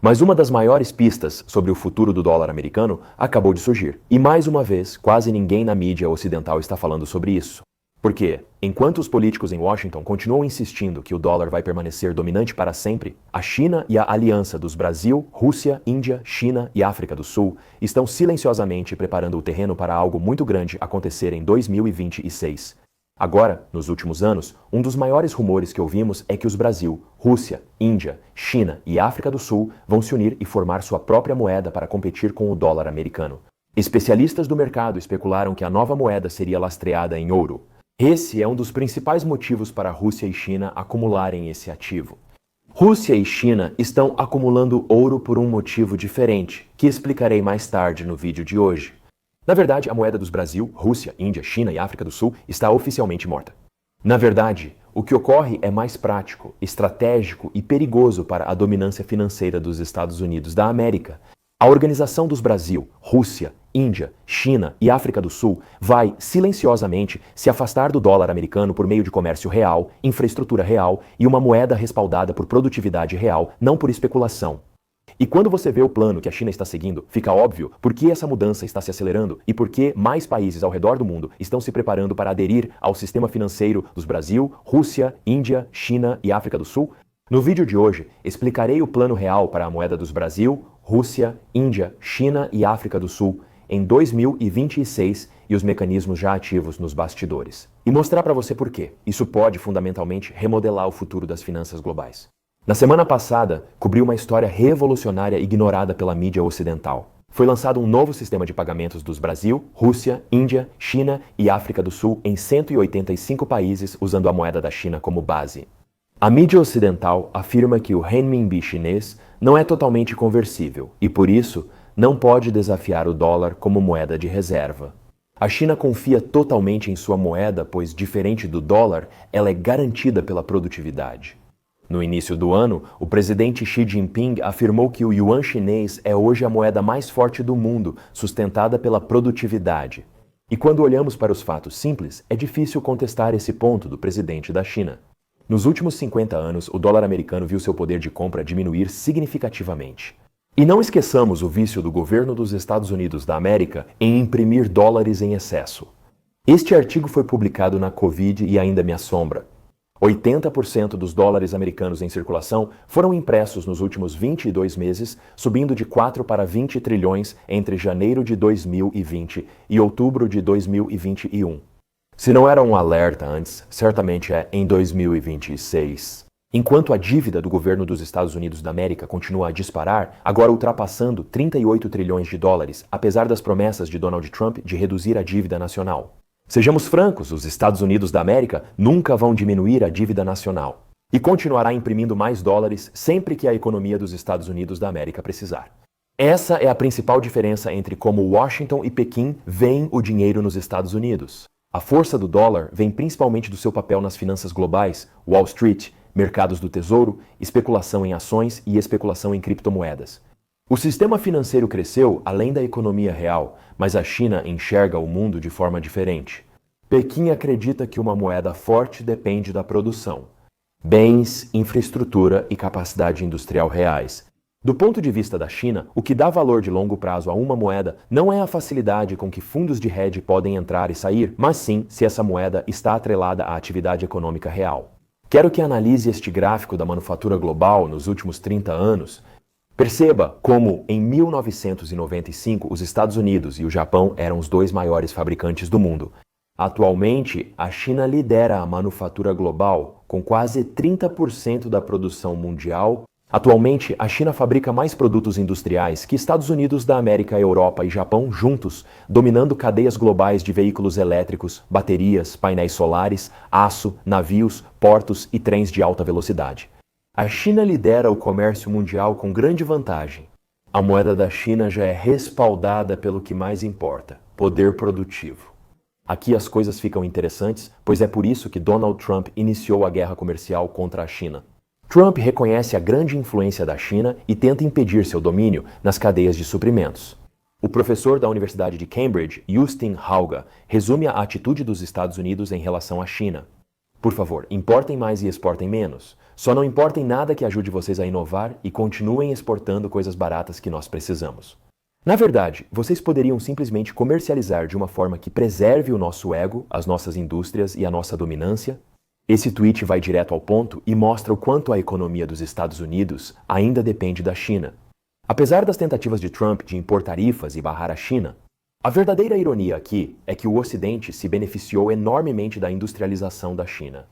Mas uma das maiores pistas sobre o futuro do dólar americano acabou de surgir. E mais uma vez, quase ninguém na mídia ocidental está falando sobre isso. Porque, enquanto os políticos em Washington continuam insistindo que o dólar vai permanecer dominante para sempre, a China e a aliança dos Brasil, Rússia, Índia, China e África do Sul estão silenciosamente preparando o terreno para algo muito grande acontecer em 2026. Agora, nos últimos anos, um dos maiores rumores que ouvimos é que os Brasil, Rússia, Índia, China e África do Sul vão se unir e formar sua própria moeda para competir com o dólar americano. Especialistas do mercado especularam que a nova moeda seria lastreada em ouro. Esse é um dos principais motivos para a Rússia e China acumularem esse ativo. Rússia e China estão acumulando ouro por um motivo diferente, que explicarei mais tarde no vídeo de hoje. Na verdade, a moeda dos Brasil, Rússia, Índia, China e África do Sul está oficialmente morta. Na verdade, o que ocorre é mais prático, estratégico e perigoso para a dominância financeira dos Estados Unidos da América. A Organização dos Brasil, Rússia, Índia, China e África do Sul vai, silenciosamente, se afastar do dólar americano por meio de comércio real, infraestrutura real e uma moeda respaldada por produtividade real, não por especulação. E quando você vê o plano que a China está seguindo, fica óbvio por que essa mudança está se acelerando e por que mais países ao redor do mundo estão se preparando para aderir ao sistema financeiro dos Brasil, Rússia, Índia, China e África do Sul. No vídeo de hoje, explicarei o plano real para a moeda dos Brasil, Rússia, Índia, China e África do Sul em 2026 e os mecanismos já ativos nos bastidores. E mostrar para você por quê. Isso pode, fundamentalmente, remodelar o futuro das finanças globais. Na semana passada, cobri uma história revolucionária ignorada pela mídia ocidental. Foi lançado um novo sistema de pagamentos dos Brasil, Rússia, Índia, China e África do Sul em 185 países usando a moeda da China como base. A mídia ocidental afirma que o renminbi chinês não é totalmente conversível e, por isso, não pode desafiar o dólar como moeda de reserva. A China confia totalmente em sua moeda, pois, diferente do dólar, ela é garantida pela produtividade. No início do ano, o presidente Xi Jinping afirmou que o yuan chinês é hoje a moeda mais forte do mundo, sustentada pela produtividade. E quando olhamos para os fatos simples, é difícil contestar esse ponto do presidente da China. Nos últimos 50 anos, o dólar americano viu seu poder de compra diminuir significativamente. E não esqueçamos o vício do governo dos Estados Unidos da América em imprimir dólares em excesso. Este artigo foi publicado na Covid e ainda me assombra. 80% dos dólares americanos em circulação foram impressos nos últimos 22 meses, subindo de 4 para 20 trilhões entre janeiro de 2020 e outubro de 2021. Se não era um alerta antes, certamente é em 2026. Enquanto a dívida do governo dos Estados Unidos da América continua a disparar, agora ultrapassando 38 trilhões de dólares, apesar das promessas de Donald Trump de reduzir a dívida nacional. Sejamos francos, os Estados Unidos da América nunca vão diminuir a dívida nacional e continuará imprimindo mais dólares sempre que a economia dos Estados Unidos da América precisar. Essa é a principal diferença entre como Washington e Pequim veem o dinheiro nos Estados Unidos. A força do dólar vem principalmente do seu papel nas finanças globais, Wall Street, mercados do tesouro, especulação em ações e especulação em criptomoedas. O sistema financeiro cresceu além da economia real, mas a China enxerga o mundo de forma diferente. Pequim acredita que uma moeda forte depende da produção, bens, infraestrutura e capacidade industrial reais. Do ponto de vista da China, o que dá valor de longo prazo a uma moeda não é a facilidade com que fundos de hedge podem entrar e sair, mas sim se essa moeda está atrelada à atividade econômica real. Quero que analise este gráfico da manufatura global nos últimos 30 anos. Perceba como, em 1995, os Estados Unidos e o Japão eram os dois maiores fabricantes do mundo. Atualmente, a China lidera a manufatura global, com quase 30% da produção mundial. Atualmente, a China fabrica mais produtos industriais que Estados Unidos da América, Europa e Japão juntos, dominando cadeias globais de veículos elétricos, baterias, painéis solares, aço, navios, portos e trens de alta velocidade. A China lidera o comércio mundial com grande vantagem. A moeda da China já é respaldada pelo que mais importa, poder produtivo. Aqui as coisas ficam interessantes, pois é por isso que Donald Trump iniciou a guerra comercial contra a China. Trump reconhece a grande influência da China e tenta impedir seu domínio nas cadeias de suprimentos. O professor da Universidade de Cambridge, Justin Hauga, resume a atitude dos Estados Unidos em relação à China. Por favor, importem mais e exportem menos. Só não importem nada que ajude vocês a inovar e continuem exportando coisas baratas que nós precisamos. Na verdade, vocês poderiam simplesmente comercializar de uma forma que preserve o nosso ego, as nossas indústrias e a nossa dominância. Esse tweet vai direto ao ponto e mostra o quanto a economia dos Estados Unidos ainda depende da China. Apesar das tentativas de Trump de impor tarifas e barrar a China, a verdadeira ironia aqui é que o Ocidente se beneficiou enormemente da industrialização da China.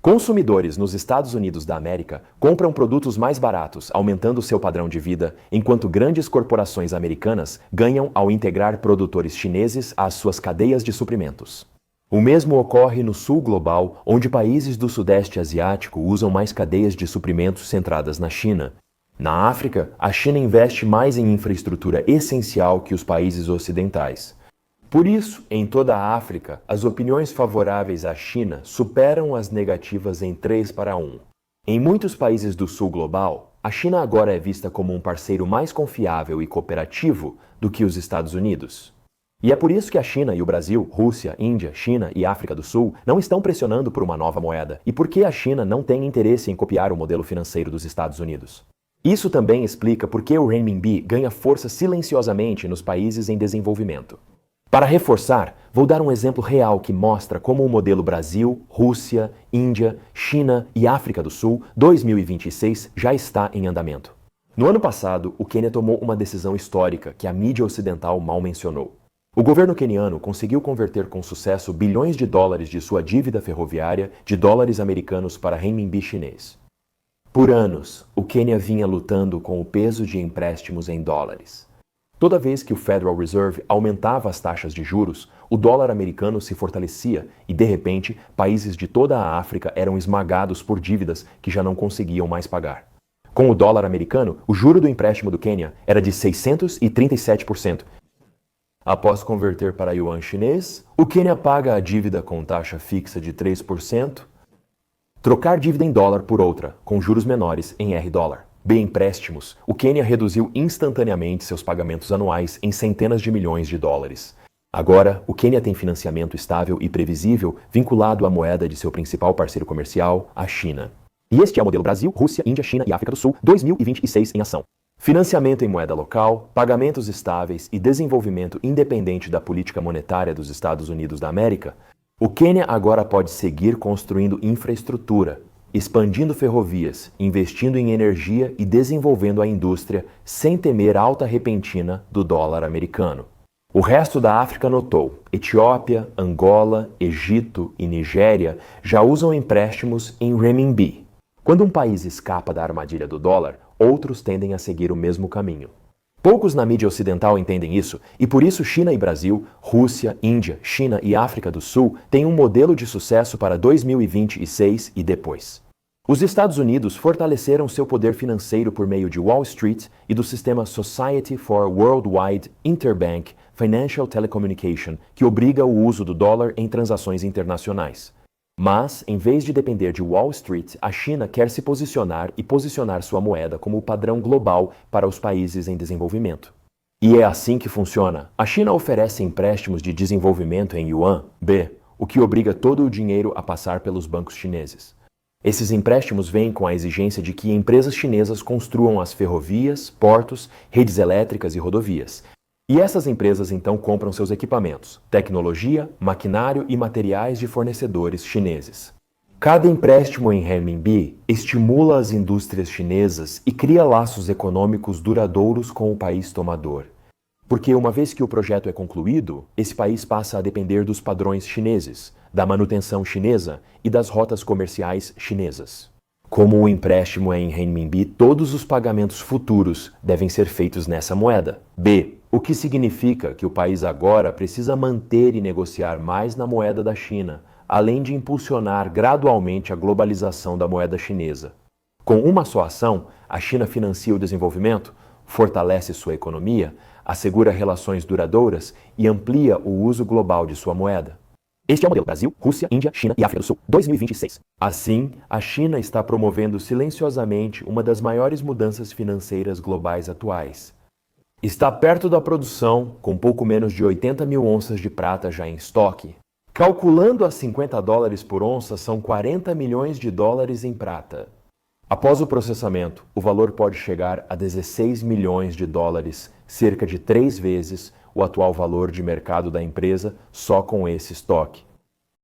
Consumidores nos Estados Unidos da América compram produtos mais baratos, aumentando seu padrão de vida, enquanto grandes corporações americanas ganham ao integrar produtores chineses às suas cadeias de suprimentos. O mesmo ocorre no sul global, onde países do Sudeste Asiático usam mais cadeias de suprimentos centradas na China. Na África, a China investe mais em infraestrutura essencial que os países ocidentais. Por isso, em toda a África, as opiniões favoráveis à China superam as negativas em 3-1. Em muitos países do sul global, a China agora é vista como um parceiro mais confiável e cooperativo do que os Estados Unidos. E é por isso que a China e o Brasil, Rússia, Índia, China e África do Sul não estão pressionando por uma nova moeda, e por que a China não tem interesse em copiar o modelo financeiro dos Estados Unidos. Isso também explica por que o renminbi ganha força silenciosamente nos países em desenvolvimento. Para reforçar, vou dar um exemplo real que mostra como o modelo Brasil, Rússia, Índia, China e África do Sul 2026 já está em andamento. No ano passado, o Quênia tomou uma decisão histórica que a mídia ocidental mal mencionou. O governo queniano conseguiu converter com sucesso bilhões de dólares de sua dívida ferroviária de dólares americanos para renminbi chinês. Por anos, o Quênia vinha lutando com o peso de empréstimos em dólares. Toda vez que o Federal Reserve aumentava as taxas de juros, o dólar americano se fortalecia e, de repente, países de toda a África eram esmagados por dívidas que já não conseguiam mais pagar. Com o dólar americano, o juro do empréstimo do Quênia era de 637%. Após converter para yuan chinês, o Quênia paga a dívida com taxa fixa de 3%. Trocar dívida em dólar por outra, com juros menores em R-dólar. B. Empréstimos. O Quênia reduziu instantaneamente seus pagamentos anuais em centenas de milhões de dólares. Agora, o Quênia tem financiamento estável e previsível vinculado à moeda de seu principal parceiro comercial, a China. E este é o modelo Brasil, Rússia, Índia, China e África do Sul 2026 em ação. Financiamento em moeda local, pagamentos estáveis e desenvolvimento independente da política monetária dos Estados Unidos da América. O Quênia agora pode seguir construindo infraestrutura, expandindo ferrovias, investindo em energia e desenvolvendo a indústria sem temer alta repentina do dólar americano. O resto da África notou. Etiópia, Angola, Egito e Nigéria já usam empréstimos em renminbi. Quando um país escapa da armadilha do dólar, outros tendem a seguir o mesmo caminho. Poucos na mídia ocidental entendem isso, e por isso China e Brasil, Rússia, Índia, China e África do Sul têm um modelo de sucesso para 2026 e depois. Os Estados Unidos fortaleceram seu poder financeiro por meio de Wall Street e do sistema Society for Worldwide Interbank Financial Telecommunication, que obriga o uso do dólar em transações internacionais. Mas, em vez de depender de Wall Street, a China quer se posicionar e posicionar sua moeda como o padrão global para os países em desenvolvimento. E é assim que funciona. A China oferece empréstimos de desenvolvimento em yuan, B, o que obriga todo o dinheiro a passar pelos bancos chineses. Esses empréstimos vêm com a exigência de que empresas chinesas construam as ferrovias, portos, redes elétricas e rodovias. E essas empresas então compram seus equipamentos, tecnologia, maquinário e materiais de fornecedores chineses. Cada empréstimo em renminbi estimula as indústrias chinesas e cria laços econômicos duradouros com o país tomador. Porque uma vez que o projeto é concluído, esse país passa a depender dos padrões chineses, da manutenção chinesa e das rotas comerciais chinesas. Como o empréstimo é em renminbi, todos os pagamentos futuros devem ser feitos nessa moeda. B. O que significa que o país agora precisa manter e negociar mais na moeda da China, além de impulsionar gradualmente a globalização da moeda chinesa. Com uma só ação, a China financia o desenvolvimento, fortalece sua economia, assegura relações duradouras e amplia o uso global de sua moeda. Este é o modelo Brasil, Rússia, Índia, China e África do Sul 2026. Assim, a China está promovendo silenciosamente uma das maiores mudanças financeiras globais atuais. Está perto da produção, com pouco menos de 80 mil onças de prata já em estoque. Calculando a 50 dólares por onça, são 40 milhões de dólares em prata. Após o processamento, o valor pode chegar a 16 milhões de dólares, cerca de 3 vezes o atual valor de mercado da empresa só com esse estoque.